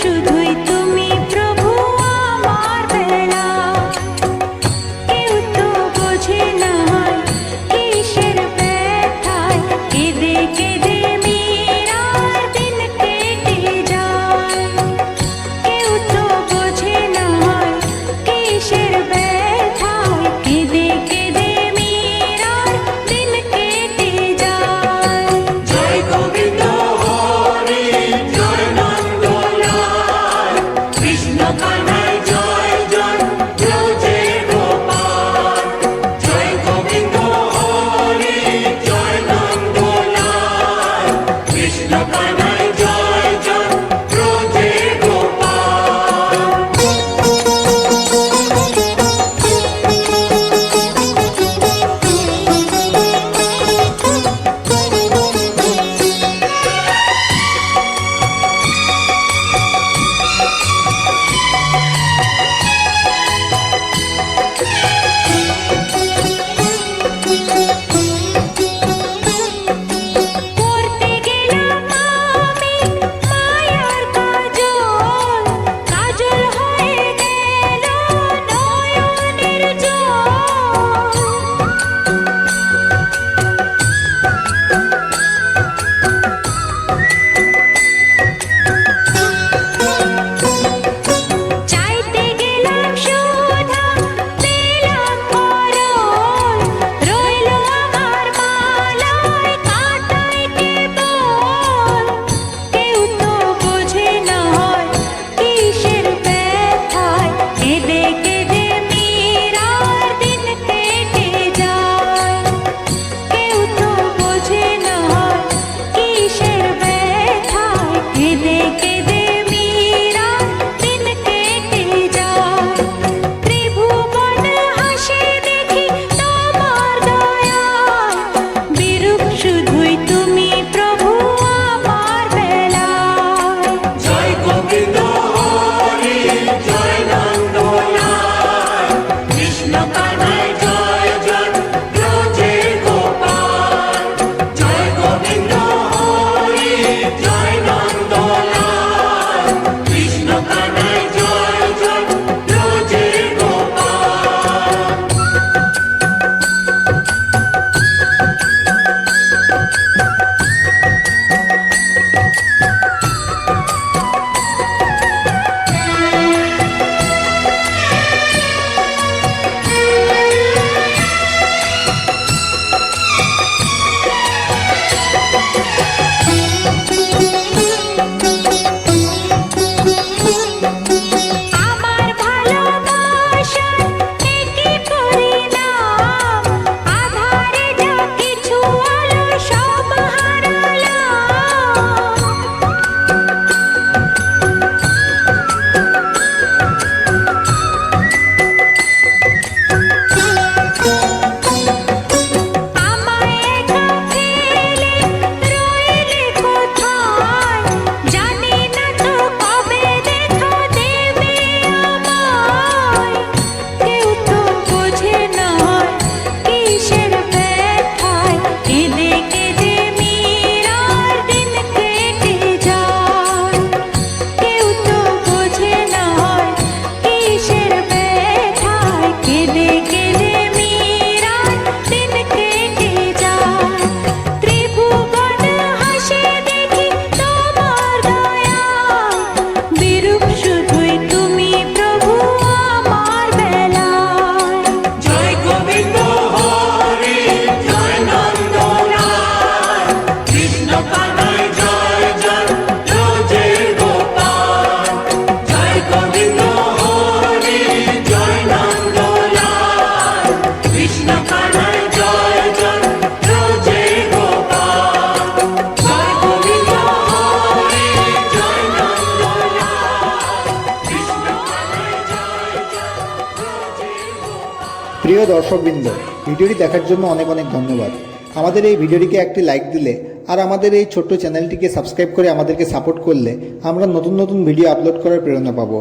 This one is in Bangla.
শুধুই তুমি প্রভু আমার বেলা। কেউ তো বোঝে না কিসের ব্যথায় কেঁদে কেঁদে মীরার দিন কেটে যায়। কেউ তো বোঝে না কিসের ব্যথায় কেঁদে কেঁদে মীরার দিন কেটে যায়। জয় গোবিন্দ হরি জয় নন্দলাল, কৃষ্ণ কানাই জয় জয় ব্রজে গোপাল। জয় গোবিন্দ হরি জয় নন্দলাল, কৃষ্ণ কানাই জয় জয় ব্রজে গোপাল। করতে গেলাম আমি মায়ার কাজল, কাজল হয়ে গেল নয়নের জল। চাইতে গেলাম সুধা পেলাম মরণ, রইল আমার মালায় কাঁটায় কেবল। কেউ তো বোঝে না কিসের ব্যথায় কেঁদে কেঁদে মীরার দিন কেটে যায়। কেউ তো বোঝে না কিসের ব্যথায় কেঁদে কেঁদে মীরার দিন কেটে যায়। ত্রিভুবন হাসে দেখি তোমার দয়ায়, বিরূপ শুধুই তুমি প্রভু আমার বেলায়। জয় গোবিন্দ হরি জয় নন্দলাল, কৃষ্ণ কানাই জয় জয় ব্রজে গোপাল। জয় গোবিন্দ হরি জয় নন্দলাল, কৃষ্ণ কানাই জয় জয় ব্রজে গোপাল। আমার ভালোবাসার একই পরিণাম, আধারে যা কিছু আলো সব হারালাম। আমায় একা ফেলে রইলে কোথায়, জানি না তো কবে দেখা দেবে আমায়। কেউ তো বোঝে না কিসের ব্যথায় কেঁদে কেঁদে মীরার দিন কেটে যায়। কেউ তো বোঝে না কিসের ব্যথায় কেঁদে কেঁদে মীরার দিন কেটে যায়। ত্রিভুবন হাসে দেখি তোমার দয়ায়, বিরূপ শুধুই তুমি প্রভু আমার বেলায়। জয় গোবিন্দ হরি জয় নন্দলাল, কৃষ্ণ কানাই জয় জয় ব্রজে গোপাল। জয় গোবিন্দ হরি জয় নন্দলাল, কৃষ্ণ কানাই জয় জয় ব্রজে গোপাল। জয় গোবিন্দ হরি জয় নন্দলাল, কৃষ্ণ কানাই জয় জয় ব্রজে গোপাল। প্রিয় দর্শকবৃন্দ, ভিডিওটি দেখার জন্য অনেক অনেক ধন্যবাদ। আমাদের এই ভিডিওটিকে একটি লাইক দিলে আর আমাদের এই ছোট্ট চ্যানেলটিকে সাবস্ক্রাইব করে আমাদেরকে সাপোর্ট করলে আমরা নতুন নতুন ভিডিও আপলোড করার প্রেরণা পাবো।